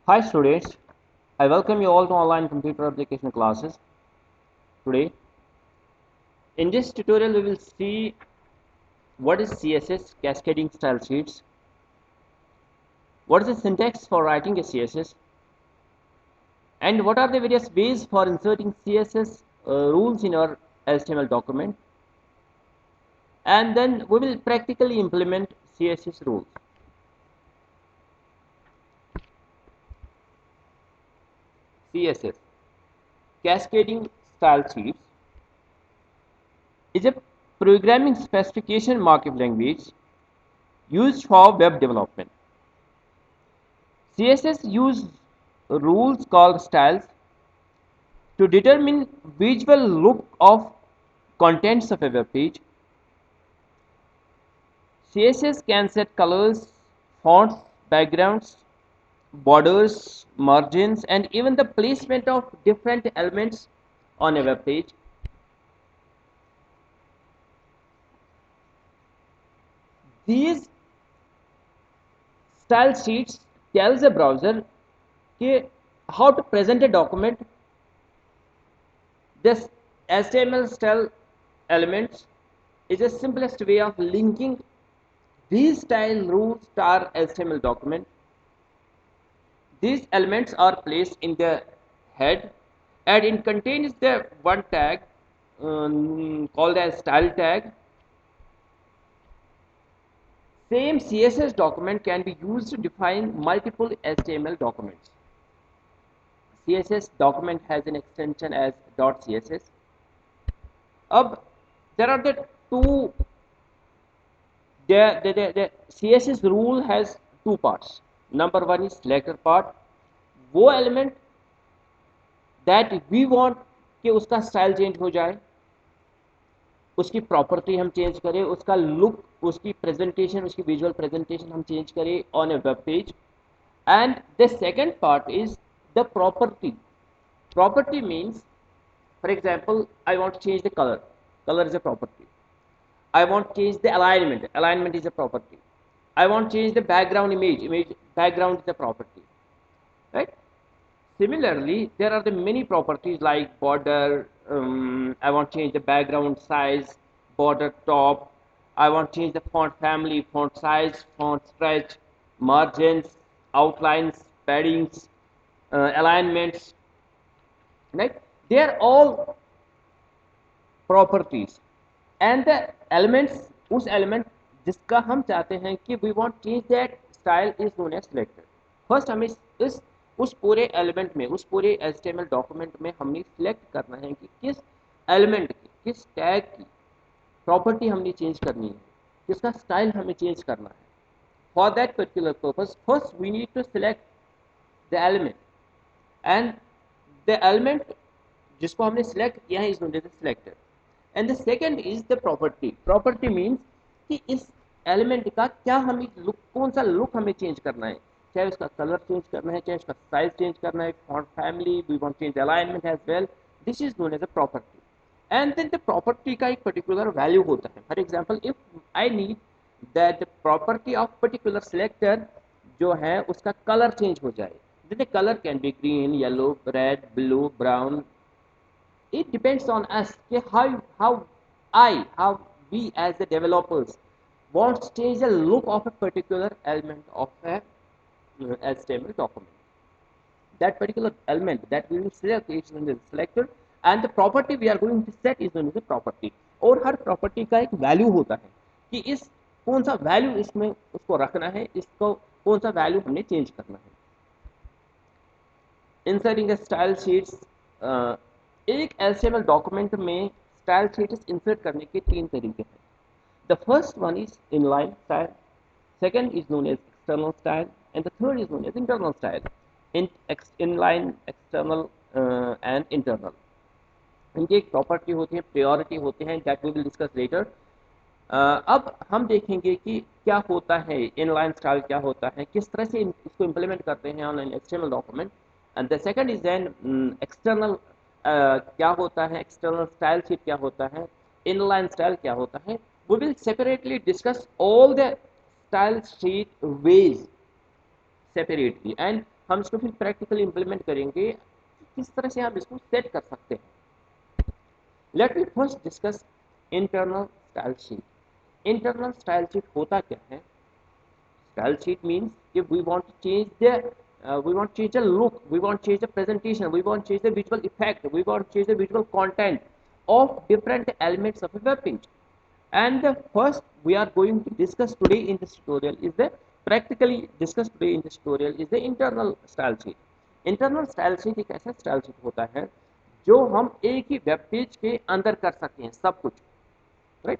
Hi students, I welcome you all to online computer application classes. Today, in this tutorial we will see what is CSS cascading style sheets, what is the syntax for writing a CSS, and what are the various ways for inserting CSS rules in our HTML document, and then we will practically implement CSS rules. CSS cascading style sheets is a programming specification markup language used for web development. CSS use rules called styles to determine visual look of contents of a web page. CSS can set colors, fonts, backgrounds, borders, margins, and even the placement of different elements on a web page. These style sheets tells a browser how to present a document. This HTML style elements is the simplest way of linking these style rules to our HTML document. These elements are placed in the head and it contains the one tag called as style tag. Same CSS document can be used to define multiple HTML documents. CSS document has an extension as .css. There are the two the CSS rule has two parts. Number one is selector part. वो element that we want कि उसका style change हो जाए, उसकी property हम change करें, उसका look, उसकी प्रेजेंटेशन, उसकी विजुअल प्रेजेंटेशन हम चेंज करें on A web page. And the second part is the property. Property means, for example, I want to change the color. Color is a property. I want to change the alignment. Alignment is a property. I want to change the background image. Background is a property. Right? Similarly, there are the many properties like border. I want to change the background size, border top. I want to change the font family, font size, font stretch, margins, outlines, paddings, alignments. Right? They are all properties. And the elements, उस element जिसका हम चाहते हैं कि we want change that style is known as selector. First हमें इस उस पूरे एलिमेंट में, उस पूरे HTML डॉक्यूमेंट में हमने सिलेक्ट करना है कि किस एलिमेंट की, किस टैग की प्रॉपर्टी हमने चेंज करनी है, किसका स्टाइल हमें चेंज करना है. For that particular purpose first we need to select the element and the element जिसको हमने सिलेक्ट किया है is known as selector. And the second is the property. Property means कि इस एलिमेंट का क्या हमें लुक, कौन सा लुक हमें चेंज करना है, चाहे उसका कलर चेंज करना है, चाहे उसका साइज चेंज करना है, font family, we want change alignment as well. This is known as a property. And then the property का एक पर्टिकुलर वैल्यू होता है. For example if I need that the property of particular selector जो है उसका colour change हो जाए, then the color can be green, yellow, red, blue, brown. It depends on us how we as the developers want to change the look of a particular element of a HTML document. That particular element that we will select is known as selector and the property we are going to set is known as a property. और हर property का एक value होता है कि इस कौन सा value इसमें उसको रखना है, इसको कौन सा value हमने change करना है. Inserting style sheets. एक HTML डॉक्यूमेंट में स्टाइल शीट्स इंसर्ट करने के तीन तरीके हैं. The first one is inline style, second is known as external style and the third is known as internal style. Inline, external and internal, इनकी एक property होती है, प्रायोरिटी होते हैं, that we will discuss later. अब हम देखेंगे कि क्या होता है इनलाइन स्टाइल, क्या होता है, किस तरह से इसको इम्प्लीमेंट करते हैं on an HTML document. And the second is an external, क्या होता है एक्सटर्नल स्टाइल शीट, क्या होता है इनलाइन स्टाइल, क्या होता है. We will separately discuss all the style sheet ways separately and हम इसको फिर प्रैक्टिकली इम्प्लीमेंट करेंगे, किस तरह से हम इसको सेट कर सकते हैं। Let me first discuss internal style sheet. Internal style sheet होता क्या है? Style sheet means if we want to change the look, we want to change the presentation, we want to change the visual effect, we want to change the visual content of different elements of a web page. And the first we are going to discuss today in this tutorial is the internal style sheet. Internal style sheet एक ऐसा style sheet होता है जो हम एक ही web page के अंदर कर सकते हैं सब कुछ, राइट?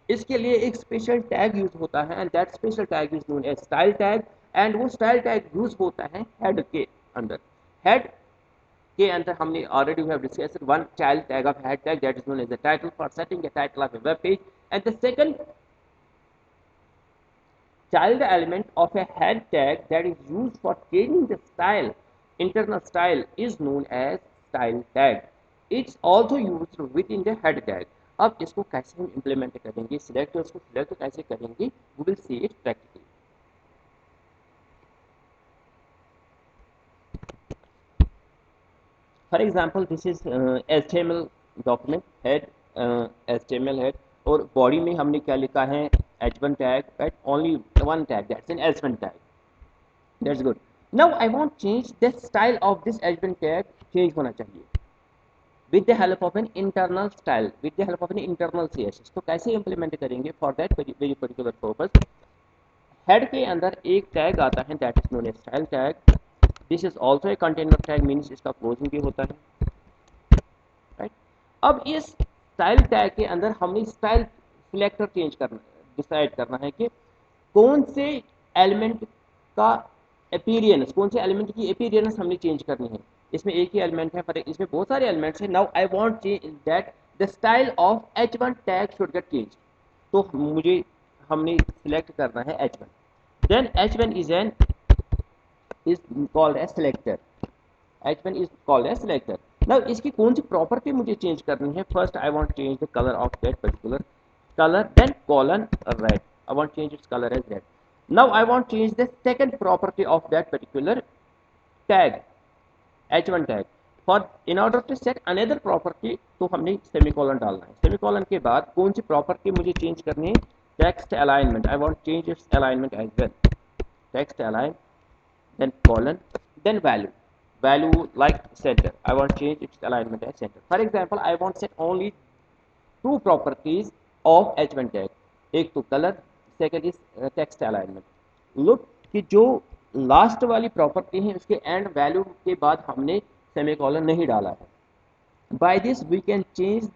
इसके लिए एक स्पेशल टैग यूज होता है and that special tag is known as style tag. And वो स्टाइल टैग यूज होता है हेड के अंदर। हेड के अंदर हमने already we have discussed one child tag of head tag that is known as the title for setting the title of a web page, and the second child element of a head tag that is used for changing the style, internal style, is known as style tag. It's also used within the head tag. अब इसको कैसे हम implement करेंगे, selectors को select कैसे करेंगे, we will see it practically. For example this is HTML document head, HTML head, और body में हमने क्या लिखा है, h1 tag, right? Only one tag, that's an h1 tag. That's good. Now I want change the style of this h1 tag, change होना चाहिए with the help of an internal style, with the help of an internal CSS. तो कैसे implement करेंगे? For that very particular purpose, head के अंदर एक tag आता है that is known as style tag. This is also a container tag, means इसका closing भी होता है, right? अब इस style tag के अंदर हमने style selector चेंज करना, डिसाइड करना है कि कौन से एलिमेंट का अपीयरेंस, कौन से एलिमेंट की अपीयरेंस हमने चेंज करनी है। इसमें एक ही एलिमेंट है, पर इसमें बहुत सारे एलिमेंट्स हैं। Now I want change that the style of h1 tag should get change. तो हमने सिलेक्ट करना है h1, then h1 is called as selector, h1 is called as selector. Now इसकी कौन सी प्रॉपर्टी मुझे चेंज करनी है? First I want change the colour of that particular color, then colon red. I want change its color as red. Now I want change the second property of that particular tag, h1 tag. For in order to set another property, तो हमने semicolon डालना है। semicolon के बाद कौन सी property मुझे change करनी है? Text alignment. I want change its alignment as well. Text align, then colon, then value. Value like center. I want change its alignment as center. For example, I want set only two properties of h1 tag, एक तो colour, second is text alignment. Look कि जो last वाली property है उसके and value के बाद हमने सेमीकोलन नहीं डाला है। By this we can change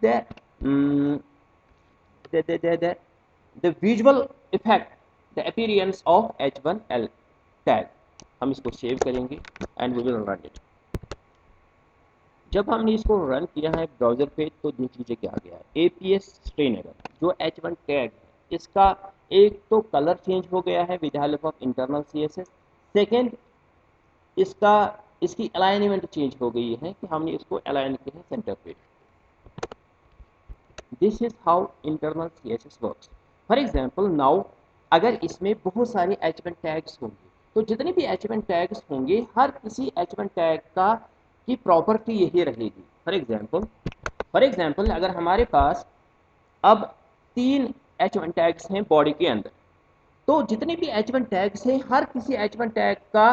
the visual effect, the appearance of h1 tag. हम इसको सेव करेंगे and we will run it. जब हमने इसको रन किया है ब्राउज़र पे, तो देख लीजिए क्या आ गया है, APS श्रीनगर जो h1 टैग है, इसका एक तो कलर चेंज हो गया है with help of internal CSS, second इसकी अलाइनमेंट चेंज हो गई है कि हमने इसको अलाइन किया है सेंटर पे। This is how internal CSS works. For example now अगर इसमें बहुत सारे h1 टैग्स होंगे, तो जितने भी h1 टैग्स होंगे हर किसी h1 टैग का की प्रॉपर्टी यही रहेगी। फॉर एग्जाम्पल अगर हमारे पास अब 3 h1 टैग्स हैं बॉडी के अंदर, तो जितने भी h1 टैग्स हैं हर किसी h1 टैग का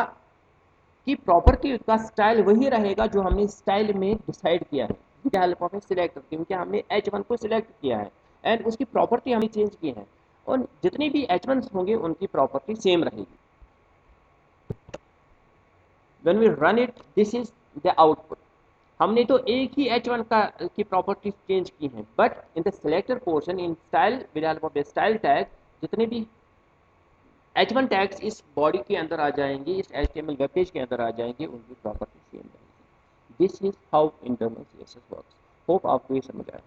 की प्रॉपर्टी का स्टाइल वही रहेगा जो हमने स्टाइल में डिसाइड किया है with help of A selector, क्योंकि हमने h1 को सिलेक्ट किया है एंड उसकी प्रॉपर्टी हमने चेंज की है, और जितने भी h1 होंगे उनकी प्रॉपर्टी सेम रहेगी। When we run it, this is the output. हमने तो एक ही h1 की प्रॉपर्टी चेंज की है, but in the selector portion in style with help of the style tag जितने भी h1 टैग्स इस बॉडी के अंदर आ जाएंगे, इस HTML वेब पेज के अंदर आ जाएंगे, उनकी प्रॉपर्टी सेम रहेगी। This is how internal CSS works. Hope आपको ये समझ आया।